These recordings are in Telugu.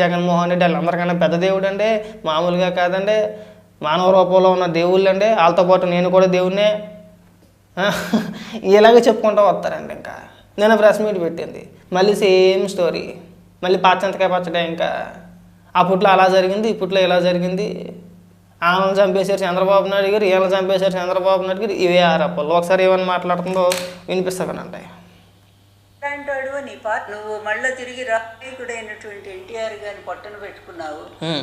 జగన్మోహన్ రెడ్డి వాళ్ళందరికన్నా పెద్ద దేవుడు అండి, మామూలుగా కాదండి, మానవ రూపంలో ఉన్న దేవుళ్ళు అండి, వాళ్ళతో పాటు నేను కూడా దేవుణ్ణే ఇలాగే చెప్పుకుంటూ వస్తారండి. ఇంకా నేను ప్రెస్ మీట్ పెట్టింది, మళ్ళీ సేమ్ స్టోరీ, మళ్ళీ పాచంతకాయ పచ్చడే. ఇంకా అప్పట్లో అలా జరిగింది, ఇప్పట్లో ఇలా జరిగింది, ఆమెను చంపేశారు చంద్రబాబు నాయుడు గారు, ఈయన చంపేశారు చంద్రబాబు నాయుడు గారు, ఇవే ఆరోపణలు. ఒకసారి ఏమని మాట్లాడుతుందో వినిపిస్తానంటే, అంటాడు నీ నువ్వు మళ్ళీ తిరిగి రాజకీయుడైనటువంటి ఎన్టీఆర్ గారిని పొట్టన పెట్టుకున్నావు.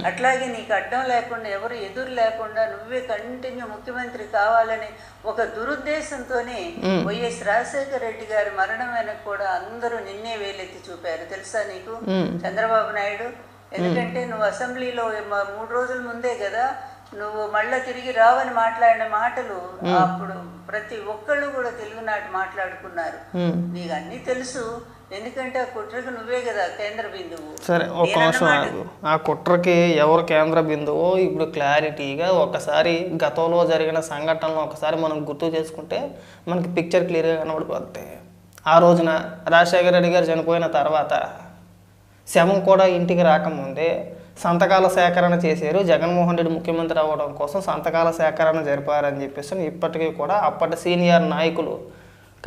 అట్లాగే నీకు అడ్డం లేకుండా, ఎవరు ఎదురు లేకుండా నువ్వే కంటిన్యూ ముఖ్యమంత్రి కావాలని ఒక దురుద్దేశంతోనే వైఎస్ రాజశేఖర రెడ్డి గారి మరణం వెనక కూడా అందరూ నిన్నే వేలెత్తి చూపారు. తెలుసా నీకు చంద్రబాబు నాయుడు? ఎందుకంటే నువ్వు అసెంబ్లీలో 3 రోజుల ముందే కదా నువ్వు మళ్ళీ తిరిగి రావని మాట్లాడిన మాటలు అప్పుడు ప్రతి ఒక్కళ్ళు కూడా తెలుగునాటి మాట్లాడుకున్నారు. నీకు అన్ని తెలుసు, ఎందుకంటే ఆ కుట్రకి నువ్వే కదా కేంద్ర బిందువు. సరే, ఒక నిమిషం. ఆ కుట్రకి ఎవరు కేంద్ర బిందువో ఇప్పుడు క్లారిటీగా ఒకసారి గతంలో జరిగిన సంఘటనలు ఒకసారి మనం గుర్తు చేసుకుంటే మనకి పిక్చర్ క్లియర్గా కనబడిపోద్ది. ఆ రోజున రాజశేఖర రెడ్డి గారు చనిపోయిన తర్వాత శవం కూడా ఇంటికి రాకముందే సంతకాల సేకరణ చేశారు. జగన్మోహన్ రెడ్డి ముఖ్యమంత్రి అవ్వడం కోసం సంతకాల సేకరణ జరిపారని చెప్పేసి ఇప్పటికీ కూడా అప్పటి సీనియర్ నాయకులు,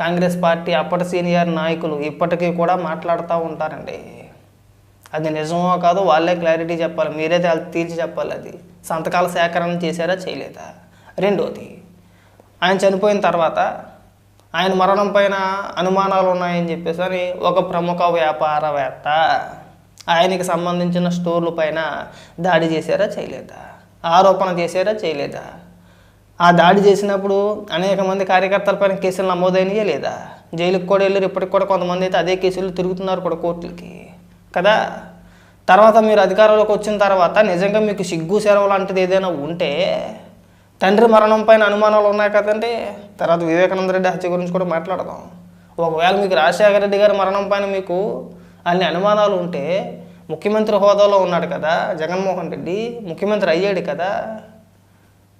కాంగ్రెస్ పార్టీ అప్పటి సీనియర్ నాయకులు ఇప్పటికీ కూడా మాట్లాడుతూ ఉంటారండి. అది నిజమో కాదో వాళ్ళే క్లారిటీ చెప్పాలి, మీరే తీర్చి చెప్పాలి. అది సంతకాల సేకరణ చేశారా చేయలేదా? రెండోది, ఆయన చనిపోయిన తర్వాత ఆయన మరణం పైన అనుమానాలు ఉన్నాయని చెప్పేసి అని ఒక ప్రముఖ వ్యాపారవేత్త ఆయనకి సంబంధించిన స్టోర్ల పైన దాడి చేశారా చేయలేదా? ఆరోపణ చేశారా చేయలేదా? ఆ దాడి చేసినప్పుడు అనేక మంది కార్యకర్తల పైన కేసులు నమోదైనయే లేదా? జైలుకి కూడా వెళ్ళారు. ఇప్పటికి కూడా కొంతమంది అయితే అదే కేసులు తిరుగుతున్నారు కూడా కోర్టులకి కదా. తర్వాత మీరు అధికారంలోకి వచ్చిన తర్వాత నిజంగా మీకు సిగ్గు సెలవు లాంటిది ఏదైనా ఉంటే, తండ్రి మరణం పైన అనుమానాలు ఉన్నాయి కదండి. తర్వాత వివేకానంద రెడ్డి హత్య గురించి కూడా మాట్లాడదాం. ఒకవేళ మీకు రాజశేఖర రెడ్డి గారి మరణం పైన మీకు అన్ని అనుమానాలు ఉంటే, ముఖ్యమంత్రి హోదాలో ఉన్నాడు కదా జగన్మోహన్ రెడ్డి, ముఖ్యమంత్రి అయ్యాడు కదా,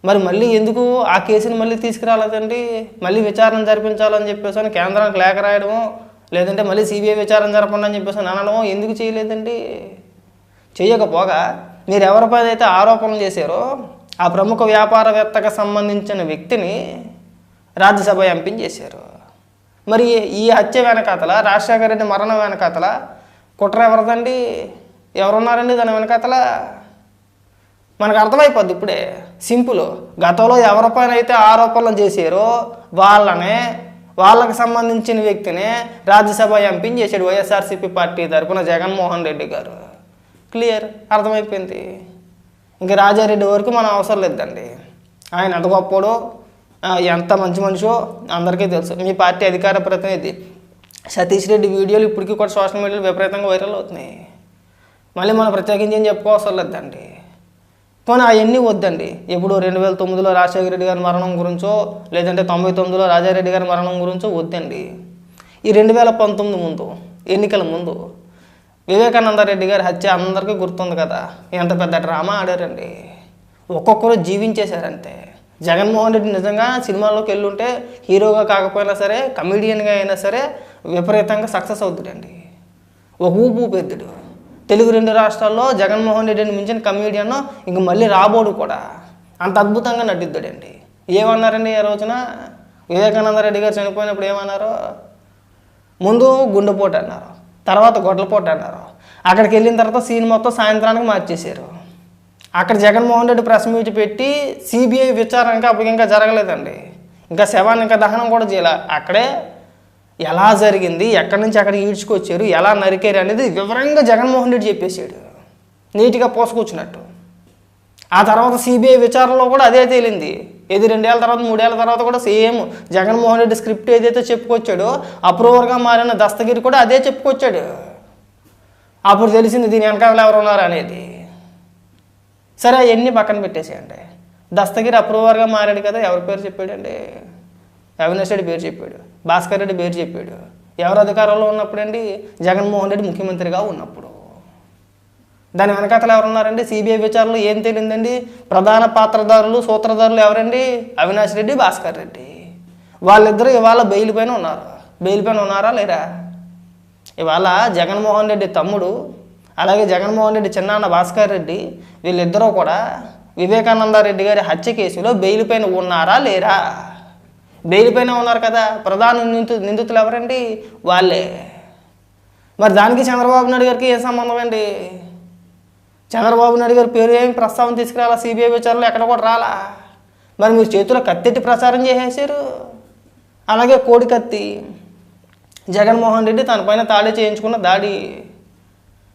మరి మళ్ళీ ఎందుకు ఆ కేసుని మళ్ళీ తీసుకురాలేదండి? మళ్ళీ విచారణ జరిపించాలని చెప్పేసి అని కేంద్రానికి లేఖ రాయడమో, లేదంటే మళ్ళీ సిబిఐ విచారణ జరపండి అని చెప్పేసి అనడమో ఎందుకు చేయలేదండి? చేయకపోగా మీరు ఎవరిపైన అయితే ఆరోపణలు చేశారో ఆ ప్రముఖ వ్యాపారవేత్తకు సంబంధించిన వ్యక్తిని రాజ్యసభ ఎంపీని చేశారు. మరి ఈ హత్య వెనకాతల, రాజశేఖర రెడ్డి మరణం వెనకాతల కుట్ర ఎవరిదండి? ఎవరున్నారండి దాని వెనకాతల? మనకు అర్థమైపోద్ది ఇప్పుడే, సింపుల్. గతంలో ఎవరిపైన అయితే ఆరోపణలు చేశారో వాళ్ళకి సంబంధించిన వ్యక్తినే రాజ్యసభ ఎంపీని చేశాడు వైఎస్ఆర్సీపీ పార్టీ తరఫున జగన్మోహన్ రెడ్డి గారు. క్లియర్, అర్థమైపోయింది. ఇంక రాజారెడ్డి వరకు మనం అవసరం లేదండి. ఆయన ఎంత గొప్పడో, ఎంత మంచి మనిషో అందరికీ తెలుసు. మీ పార్టీ అధికార ప్రతినిధి సతీష్ రెడ్డి వీడియోలు ఇప్పటికీ కూడా సోషల్ మీడియాలో విపరీతంగా వైరల్ అవుతున్నాయి. మళ్ళీ మనం ప్రత్యేకించి ఏం చెప్పుకోవసరం లేదండి. కానీ అవన్నీ వద్దండి. ఎప్పుడు 2009లో రాజశేఖర రెడ్డి గారి మరణం గురించో, లేదంటే 99లో రాజారెడ్డి గారి మరణం గురించో వద్దండి. ఈ 2019 ముందు, ఎన్నికల ముందు వివేకానంద రెడ్డి గారి హత్య అందరికీ గుర్తుంది కదా. ఎంత పెద్ద డ్రామా ఆడారండి. ఒక్కొక్కరు జీవించేశారంతే. జగన్మోహన్ రెడ్డి నిజంగా సినిమాల్లోకి వెళ్ళుంటే హీరోగా కాకపోయినా సరే, కమెడియన్గా అయినా సరే విపరీతంగా సక్సెస్ అవుతాడండి. ఒక ఊపెద్దుడు. తెలుగు 2 రాష్ట్రాల్లో జగన్మోహన్ రెడ్డిని మించిన కమెడియన్ ఇంక మళ్ళీ రాబోడు కూడా. అంత అద్భుతంగా నటిద్దాడండి. ఏమన్నారండి ఆ రోజున వివేకానంద రెడ్డి గారు చనిపోయినప్పుడు ఏమన్నారు? ముందు గుండెపోటు అన్నారు, తర్వాత గొడ్లపోటు అన్నారు. అక్కడికి వెళ్ళిన తర్వాత సీన్ మొత్తం సాయంత్రానికి మార్చేశారు. అక్కడ జగన్మోహన్ రెడ్డి ప్రెస్ మీట్ పెట్టి సిబిఐ విచారణ అప్పటికి ఇంకా జరగలేదండి. ఇంకా శవాన్ని ఇంకా దహనం కూడా చేయాలి. అక్కడే ఎలా జరిగింది, ఎక్కడి నుంచి అక్కడ ఈడ్చుకొచ్చారు, ఎలా నరికారు అనేది వివరంగా జగన్మోహన్ రెడ్డి చెప్పేశాడు, నీట్గా పోసుకొచ్చినట్టు. ఆ తర్వాత సిబిఐ విచారణలో కూడా అదే తేలింది. ఇది 2 ఏళ్ళ తర్వాత 3 ఏళ్ళ తర్వాత కూడా సేమ్ జగన్మోహన్ రెడ్డి స్క్రిప్ట్ ఏదైతే చెప్పుకొచ్చాడో అప్రూవర్గా మారిన దస్తగిరి కూడా అదే చెప్పుకొచ్చాడు. అప్పుడు తెలిసింది దీని వెనకాల ఎవరు ఉన్నారు అనేది. సరే, అవన్నీ పక్కన పెట్టేసేయండి. దస్తగిరి అప్రూవర్గా మారాడు కదా, ఎవరి పేరు చెప్పాడండి? అవినాష్ రెడ్డి పేరు చెప్పాడు, భాస్కర్ రెడ్డి పేరు చెప్పాడు. ఎవరు అధికారంలో ఉన్నప్పుడండి? జగన్మోహన్ రెడ్డి ముఖ్యమంత్రిగా ఉన్నప్పుడు. దాని వెనకాతలు ఎవరున్నారండి? సిబిఐ విచారణలో ఏం తేలిందండి? ప్రధాన పాత్రధారులు, సూత్రధారులు ఎవరండి? అవినాష్ రెడ్డి, భాస్కర్ రెడ్డి. వాళ్ళిద్దరూ ఇవాళ బెయిల్ పైన ఉన్నారు. బెయిల్ పైన ఉన్నారా లేరా? ఇవాళ జగన్మోహన్ రెడ్డి తమ్ముడు అలాగే జగన్మోహన్ రెడ్డి చిన్నాన్న భాస్కర్ రెడ్డి వీళ్ళిద్దరూ కూడా వివేకానంద రెడ్డి గారి హత్య కేసులో బెయిల్ పైన ఉన్నారా లేరా? బెయిల్ పైన ఉన్నారు కదా. ప్రధాన నిందితులు ఎవరండి? వాళ్ళే. మరి దానికి చంద్రబాబు నాయుడు గారికి ఏం సంబంధం అండి? చంద్రబాబు నాయుడు గారి పేరు ఏమి ప్రస్తావన తీసుకురాలా, సిబిఐ విచారణలో ఎక్కడ కూడా రాలా. మరి మీరు చేతిలో కత్తెట్టి ప్రచారం చేసేసారు. అలాగే కోడి కత్తి జగన్మోహన్ రెడ్డి తన పైన తాళి చేయించుకున్న దాడి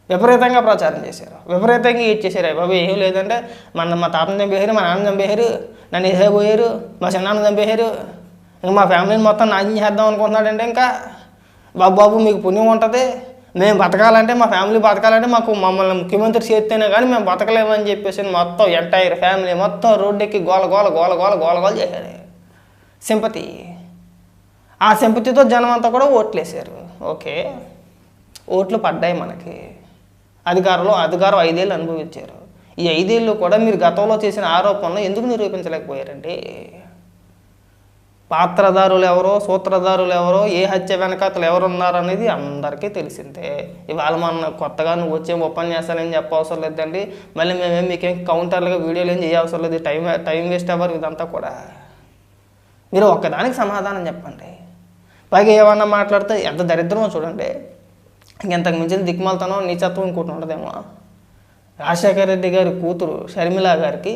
విపరీతంగా ప్రచారం చేశారు, విపరీతంగా ఇచ్చేసారు. బాబు ఏం లేదంటే మా తాతను చంపేశారు, మా నాన్న చంపేశారు, నన్ను వేసేపోయారు, మా చిన్నాన్న చంపేశారు, ఇంకా మా ఫ్యామిలీని మొత్తం నాశనం చేద్దాం అనుకుంటున్నాడంటే ఇంకా బాబు మీకు పుణ్యం ఉంటుంది, మేము బతకాలంటే మా ఫ్యామిలీ బతకాలంటే మమ్మల్ని ముఖ్యమంత్రి చేస్తేనే కానీ మేము బతకలేమని చెప్పేసి మొత్తం ఎంటైర్ ఫ్యామిలీ మొత్తం రోడ్డెక్కి గోల గోల గోల గోల గోల గోల చేశారు. సింపతి. ఆ సింపతితో జనం అంతా కూడా ఓట్లేసారు. ఓకే, ఓట్లు పడ్డాయి మనకి. అధికారం 5 ఏళ్ళు అనుభవించారు. ఈ 5 ఏళ్ళు కూడా మీరు గతంలో చేసిన ఆరోపణలు ఎందుకు నిరూపించలేకపోయారండి? పాత్రదారులు ఎవరో, సూత్రధారులు ఎవరో, ఏ హత్య వెనకాతలు ఎవరున్నారు అనేది అందరికీ తెలిసిందే. ఇవాళ మన కొత్తగా నువ్వు వచ్చే ఉపన్యాసాలు చెప్పవసరం లేదండి. మళ్ళీ మేమేం మీకేం కౌంటర్లుగా వీడియోలు ఏం చేయవసరం లేదు. టైం వేస్ట్ అవ్వరు ఇదంతా కూడా. మీరు ఒక్కదానికి సమాధానం చెప్పండి. పైగా ఏమన్నా మాట్లాడితే ఎంత దరిద్రమో చూడండి. ఇంతకు మించిన దిక్మాలతనం నీచత్వం ఇంకోటి ఉండదేమో. రాజశేఖర రెడ్డి గారి కూతురు షర్మిల గారికి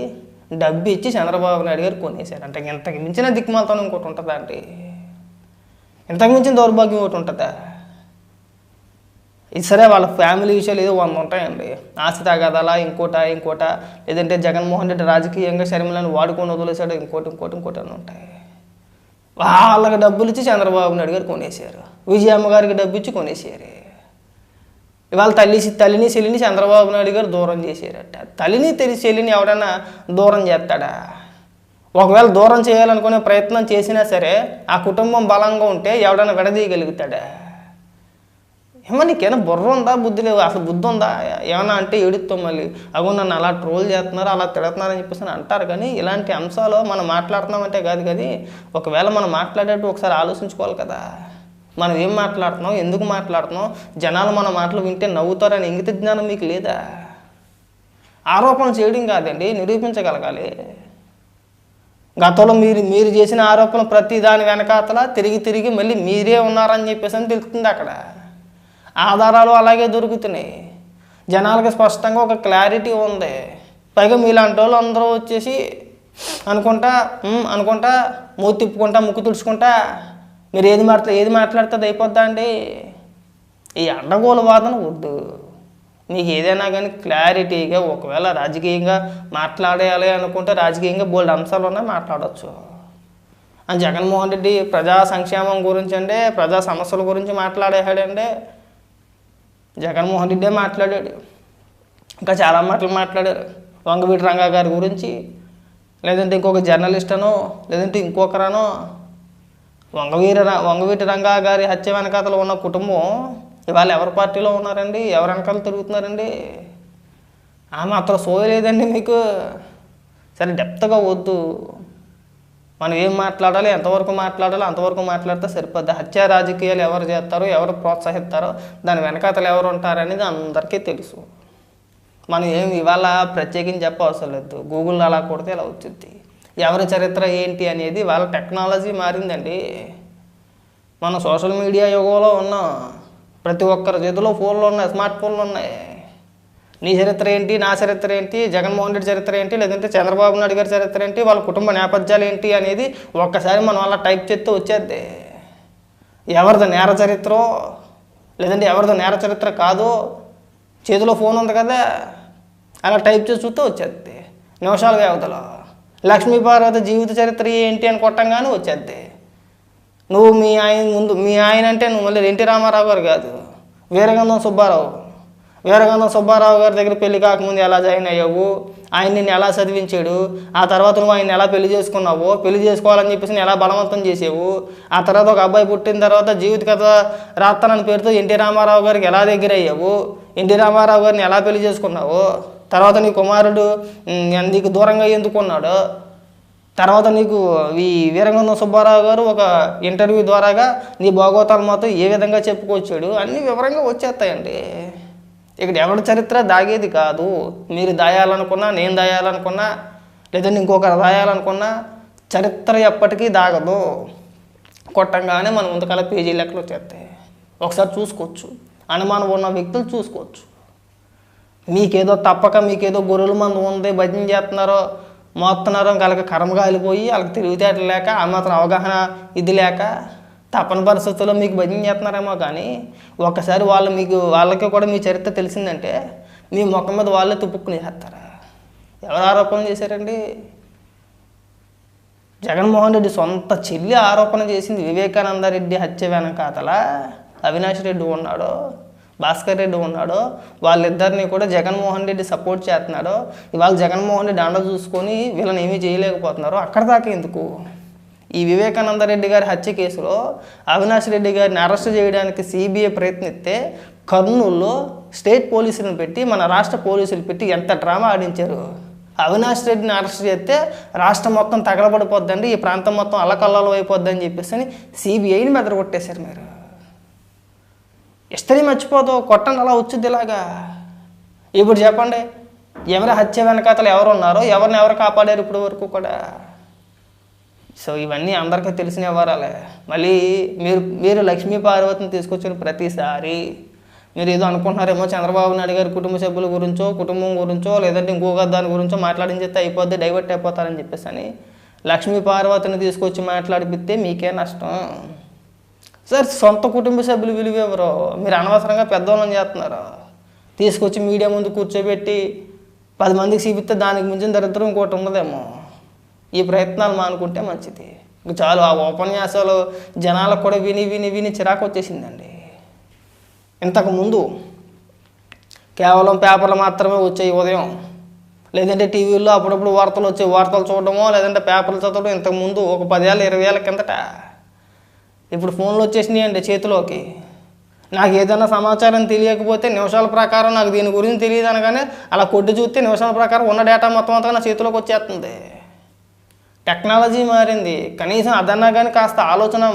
డబ్బు ఇచ్చి చంద్రబాబు నాయుడు గారు కొనేశారు. అంటే ఇంతకు మించిన దిక్మాలతనం ఇంకోటి ఉంటుందా అండి? ఇంతకు మించిన దౌర్భాగ్యం ఒకటి ఉంటుందా? ఇది సరే, వాళ్ళ ఫ్యామిలీ విషయాలు ఏదో 100 ఉంటాయండి. ఆస్తి తగాదాలా, ఇంకోట లేదంటే జగన్మోహన్ రెడ్డి రాజకీయంగా షర్మిలను వాడుకొని వదిలేశాడు, ఇంకోటి అని ఉంటాయి. వాళ్ళకి డబ్బులు ఇచ్చి చంద్రబాబు నాయుడు గారు కొనేశారు. విజయమ్మ గారికి డబ్బు ఇచ్చి కొనేశారు. ఇవాళ తల్లిని చెల్లిని చంద్రబాబు నాయుడు గారు దూరం చేశారట. తల్లిని చెల్లిని ఎవడైనా దూరం చేస్తాడా? ఒకవేళ దూరం చేయాలనుకునే ప్రయత్నం చేసినా సరే ఆ కుటుంబం బలంగా ఉంటే ఎవడైనా విడదీయగలుగుతాడా? ఏమన్నా నీకేమైనా బుర్ర ఉందా, బుద్ధి లేవు? అసలు బుద్ధి ఉందా? ఏమన్నా అంటే ఏడుస్తాం మళ్ళీ, అగో నన్ను అలా ట్రోల్ చేస్తున్నారు, అలా తిడుతున్నారని చెప్పేసి అంటారు. కానీ ఇలాంటి అంశాలు మనం మాట్లాడుతున్నామంటే కాదు. కానీ ఒకవేళ మనం మాట్లాడేటప్పుడు ఒకసారి ఆలోచించుకోవాలి కదా. మనం ఏం మాట్లాడుతున్నాం, ఎందుకు మాట్లాడుతున్నాం, జనాలు మన మాటలు వింటే నవ్వుతారని ఇంగిత జ్ఞానం మీకు లేదా? ఆరోపణ చేయడం కాదండి, నిరూపించగలగాలి. గతంలో మీరు చేసిన ఆరోపణ ప్రతి దాని వెనకాతల తిరిగి మళ్ళీ మీరే ఉన్నారని చెప్పేసి అని తెలుస్తుంది. అక్కడ ఆధారాలు అలాగే దొరుకుతున్నాయి. జనాలకు స్పష్టంగా ఒక క్లారిటీ ఉంది. పైగా మీలాంటి వాళ్ళు అందరూ వచ్చేసి అనుకుంటా మూతి తిప్పుకుంటా ముక్కు తుడుచుకుంటా మీరు ఏది మాట్లాడితే అది అయిపోద్దా అండి? ఈ అడ్డగోలు వాదన వద్దు. మీకు ఏదైనా కానీ క్లారిటీగా ఒకవేళ రాజకీయంగా మాట్లాడేయాలి అనుకుంటే రాజకీయంగా బోల్డ్ అంశాలు ఉన్నాయి, మాట్లాడవచ్చు. అని జగన్మోహన్ రెడ్డి ప్రజా సంక్షేమం గురించి అంటే ప్రజా సమస్యల గురించి మాట్లాడేశాడంటే జగన్మోహన్ రెడ్డే మాట్లాడాడు. ఇంకా చాలా మాటలు మాట్లాడారు. వంగవీటి రంగా గారి గురించి, లేదంటే ఇంకొక జర్నలిస్ట్ అనో, లేదంటే ఇంకొకరనో. వంగవీటి రంగా గారి హత్య వెనకాతలో ఉన్న కుటుంబం ఇవాళ ఎవరి పార్టీలో ఉన్నారండి? ఎవరి వెనకాల తిరుగుతున్నారండి? ఆ మాత్రం సోయలేదండి మీకు. సరే, డెప్త్గా వద్దు. మనం ఏం మాట్లాడాలి, ఎంతవరకు మాట్లాడాలి అంతవరకు మాట్లాడితే సరిపోద్ది. హత్య రాజకీయాలు ఎవరు చేస్తారో, ఎవరు ప్రోత్సహిస్తారో, దాని వెనకాతలు ఎవరు ఉంటారనేది అందరికీ తెలుసు. మనం ఏం ఇవాళ ప్రత్యేకించి చెప్పవసరం లేదు. గూగుల్లో అలా కొడితే ఇలా వచ్చింది. ఎవరి చరిత్ర ఏంటి అనేది వాళ్ళ టెక్నాలజీ మారిందండి. మనం సోషల్ మీడియా యుగంలో ఉన్నాం. ప్రతి ఒక్కరి చేతిలో ఫోన్లు ఉన్నాయి, స్మార్ట్ ఫోన్లు ఉన్నాయి. నీ చరిత్ర ఏంటి, నా చరిత్ర ఏంటి, జగన్మోహన్ రెడ్డి చరిత్ర ఏంటి, లేదంటే చంద్రబాబు నాయుడు గారి చరిత్ర ఏంటి, వాళ్ళ కుటుంబ నేపథ్యాలు ఏంటి అనేది ఒక్కసారి మనం అలా టైప్ చేస్తే వచ్చేద్ది. ఎవరిది నేర చరిత్రో లేదంటే ఎవరిది నేర చరిత్ర కాదో చేతిలో ఫోన్ ఉంది కదా, అలా టైప్ చేసి చూస్తే వచ్చేద్ది నిమిషాల వ్యవధిలో. లక్ష్మీపార్వతి జీవిత చరిత్ర ఏంటి అని కొట్టంగానే వచ్చేద్ది. నువ్వు మీ ఆయన అంటే నువ్వు మళ్ళీ ఎన్టీ రామారావు గారు కాదు, వీరగంధం సుబ్బారావు గారి దగ్గర పెళ్లి కాకముందు ఎలా జాయిన్ అయ్యావు, ఆయన నిన్ను ఎలా చదివించాడు, ఆ తర్వాత నువ్వు ఆయన ఎలా పెళ్లి చేసుకున్నావు, పెళ్లి చేసుకోవాలని చెప్పేసి ఎలా బలవంతం చేసావు, ఆ తర్వాత ఒక అబ్బాయి పుట్టిన తర్వాత జీవిత కథ రాస్తానని పేరుతో ఎన్టీ రామారావు గారికి ఎలా దగ్గర అయ్యావు, ఎన్టీ రామారావు గారిని ఎలా పెళ్లి చేసుకున్నావు, తర్వాత నీ కుమారుడు నీకు దూరంగా ఎందుకున్నాడు, తర్వాత నీకు ఈ వీరగంధం సుబ్బారావు గారు ఒక ఇంటర్వ్యూ ద్వారాగా నీ భాగవతాలు మాత్రం ఏ విధంగా చెప్పుకొచ్చాడు, అన్నీ వివరంగా వచ్చేస్తాయండి. ఇక్కడ ఎవరి చరిత్ర దాగేది కాదు. మీరు దాయాలనుకున్నా, నేను దాయాలనుకున్నా, లేదంటే ఇంకొకరు దాయాలనుకున్నా చరిత్ర ఎప్పటికీ దాగదు. కొట్టంగానే మన ముందుకాల పేజీ లెక్కలు వచ్చేస్తాయి. ఒకసారి చూసుకోవచ్చు, అనుమానం ఉన్న వ్యక్తులు చూసుకోవచ్చు. మీకేదో తప్పక మీకేదో గొర్రెల మందు ఉంది, భజన చేస్తున్నారో మోస్తున్నారో వాళ్ళకి కర్మ కాలిపోయి వాళ్ళకి తెలివితేటలు లేక ఆ మాత్రం అవగాహన ఇది లేక తప్పని పరిస్థితుల్లో మీకు భజన చేస్తున్నారేమో. కానీ ఒక్కసారి వాళ్ళకి కూడా మీ చరిత్ర తెలిసిందంటే మీ ముఖం మీద వాళ్ళే తుప్పుకుని చేస్తారా? ఎవరు ఆరోపణ చేశారండి? జగన్మోహన్ రెడ్డి సొంత చెల్లి ఆరోపణ చేసింది. వివేకానంద రెడ్డి హత్య వెనకాతల అవినాష్ రెడ్డి ఉన్నాడు, భాస్కర్ రెడ్డి ఉన్నాడు. వాళ్ళిద్దరిని కూడా జగన్మోహన్ రెడ్డి సపోర్ట్ చేస్తున్నాడు. ఇవాళ జగన్మోహన్ రెడ్డి అండ చూసుకొని వీళ్ళని ఏమీ చేయలేకపోతున్నారు. అక్కడ దాకా ఎందుకు? ఈ వివేకానంద రెడ్డి గారి హత్య కేసులో అవినాష్ రెడ్డి గారిని అరెస్ట్ చేయడానికి సిబిఐ ప్రయత్నిస్తే కర్నూలులో స్టేట్ పోలీసులను పెట్టి, మన రాష్ట్ర పోలీసులు పెట్టి ఎంత డ్రామా ఆడించారు. అవినాష్ రెడ్డిని అరెస్ట్ చేస్తే రాష్ట్రం మొత్తం తగలబడిపోద్దండి, ఈ ప్రాంతం మొత్తం అల్లకల్లలో అయిపోద్దని చెప్పేసి సిబిఐని మెదరగొట్టేశారు. మీరు హిస్టరీ మర్చిపోతావు, కొట్టండి అలా వచ్చింది ఇలాగా. ఇప్పుడు చెప్పండి, ఎవరి హత్య వెనకాతలు ఎవరు ఉన్నారో, ఎవరిని ఎవరు కాపాడారు ఇప్పటి వరకు కూడా? సో ఇవన్నీ అందరికీ తెలిసిన వివరాలే. మళ్ళీ మీరు లక్ష్మీ పార్వతిని తీసుకొచ్చిన ప్రతిసారి మీరు ఏదో అనుకుంటున్నారేమో, చంద్రబాబు నాయుడు గారి కుటుంబ సభ్యుల గురించో, కుటుంబం గురించో, లేదంటే ఇంకొక దాని గురించో మాట్లాడించేస్తే అయిపోద్ది, డైవర్ట్ అయిపోతారని చెప్పేసి అని లక్ష్మీ పార్వతిని తీసుకొచ్చి మాట్లాడిపిస్తే మీకే నష్టం. సార్ సొంత కుటుంబ సభ్యులు విలువ ఎవరో మీరు అనవసరంగా పెద్దవాళ్ళని చేస్తున్నారు. తీసుకొచ్చి మీడియా ముందు కూర్చోబెట్టి 10 మందికి చూపిస్తే దానికి మించిన దరిద్రం ఇంకోటి ఉండదేమో. ఈ ప్రయత్నాలు మానుకుంటే మంచిది. ఇంక చాలు, ఆ ఉపన్యాసాలు జనాలకు కూడా విని చిరాకు వచ్చేసిందండి. ఇంతకుముందు కేవలం పేపర్లు మాత్రమే వచ్చాయి ఉదయం, లేదంటే టీవీల్లో అప్పుడప్పుడు వార్తలు వచ్చాయి. వార్తలు చూడడమో లేదంటే పేపర్లు చదవడం ఇంతకుముందు ఒక 10 ఏళ్ళ 20 ఏళ్ళ కిందట. ఇప్పుడు ఫోన్లు వచ్చేసినాయి అండి చేతిలోకి. నాకు ఏదైనా సమాచారం తెలియకపోతే నిమిషాల ప్రకారం నాకు దీని గురించి తెలియదు అనగానే అలా కొట్టి చూస్తే నిమిషాల ప్రకారం ఉన్న డేటా మొత్తం అంతా నా చేతిలోకి వచ్చేస్తుంది. టెక్నాలజీ మారింది, కనీసం అదన్నా కానీ కాస్త ఆలోచన